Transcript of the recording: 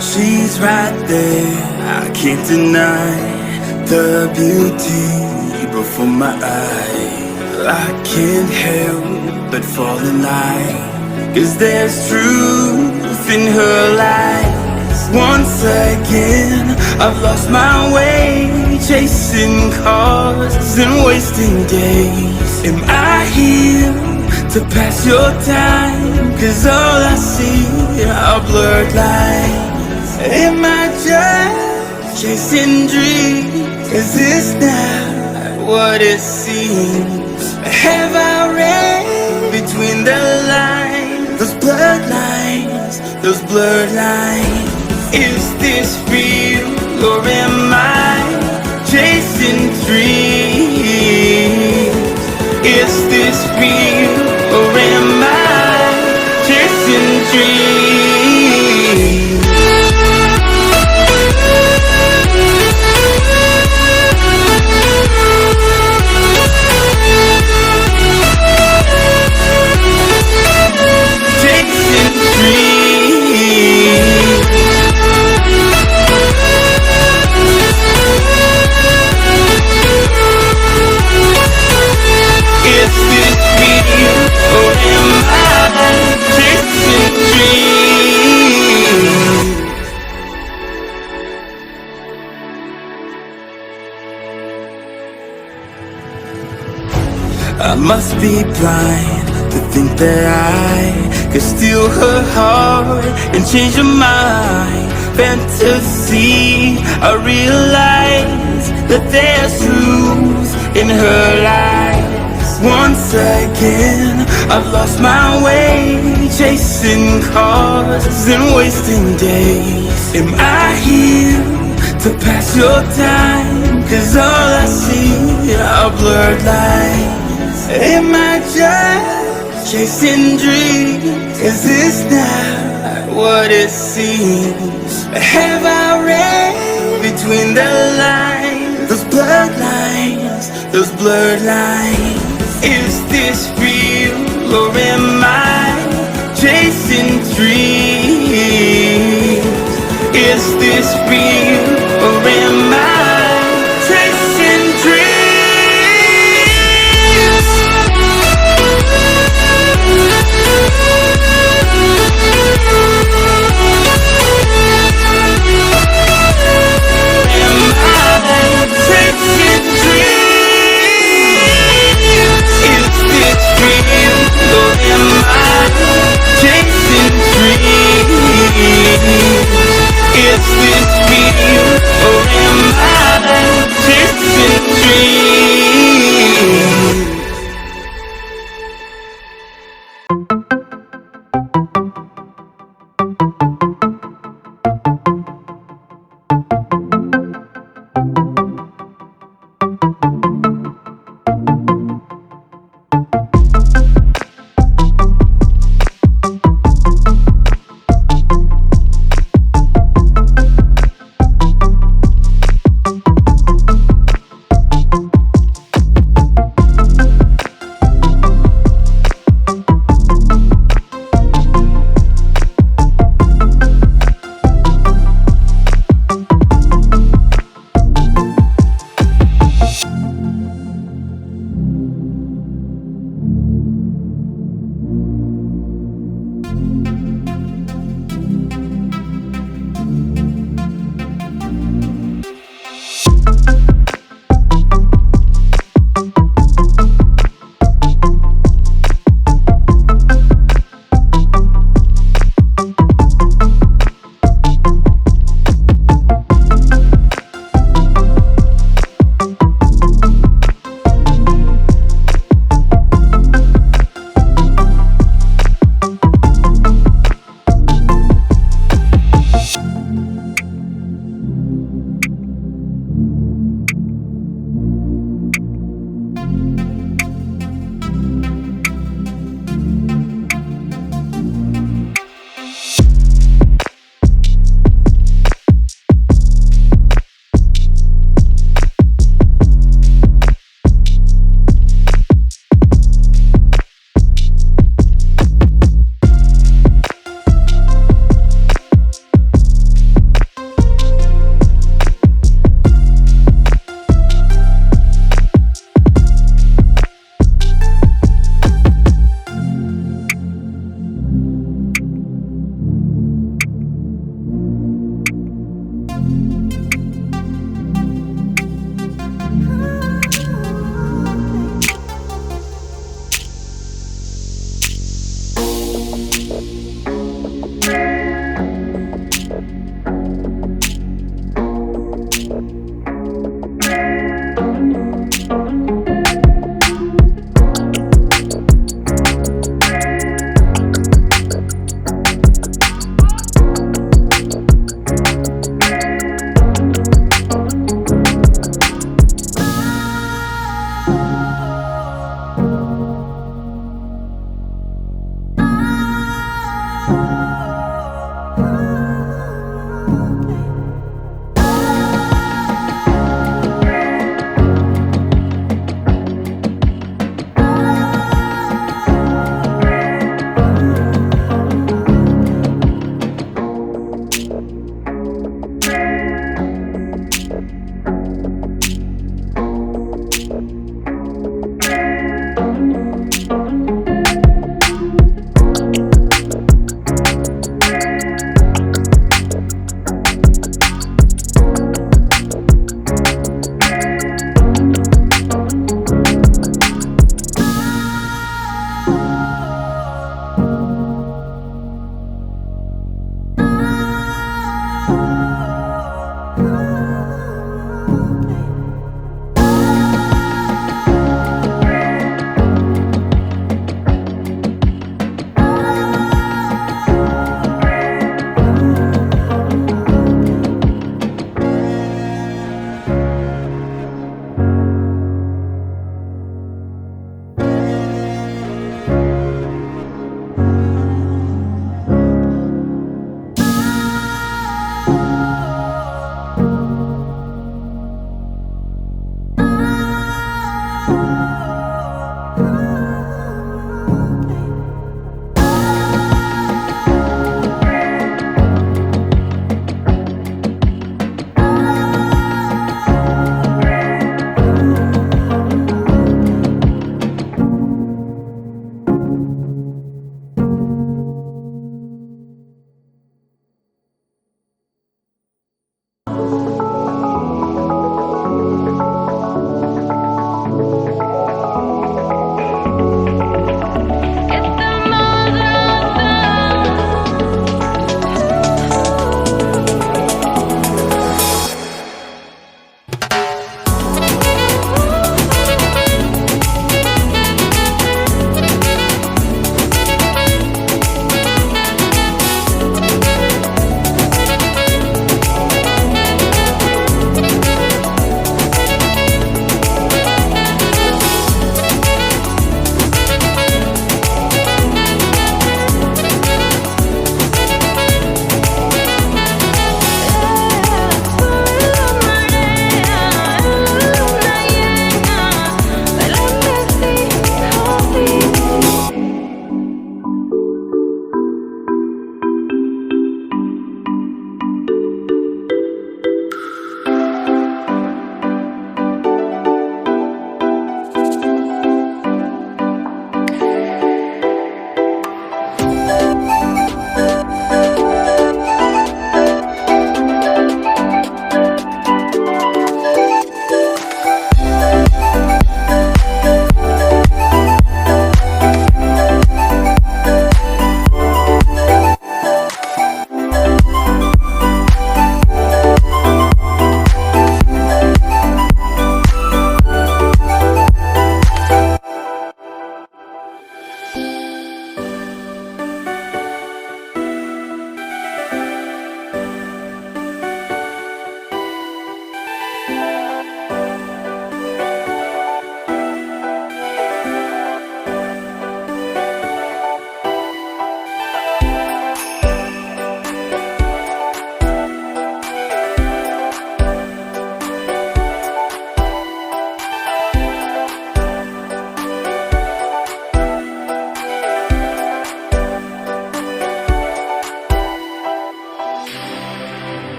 She's right there, I can't deny the beauty before my eyes. I can't help but fall in line, 'cause there's truth in her lies. Once again, I've lost my way, chasing cars and wasting days. Am I here to pass your time? 'Cause all I see are blurred lines. Am I just chasing dreams? Is this not what it seems? Have I read between the lines? Those blurred lines, those blurred lines. Is this real or am I chasing dreams? Is this real or am I chasing dreams? I must be blind to think that I could steal her heart and change her mind. Fantasy, I realize that there's truth in her lies. Once again, I've lost my way, chasing cars and wasting days. Am I here to pass your time? 'Cause all I see are blurred lines. Am I just chasing dreams? Is this not what it seems? Have I read between the lines? Those blurred lines, those blurred lines. Is this real or am I chasing dreams? Is this real or am I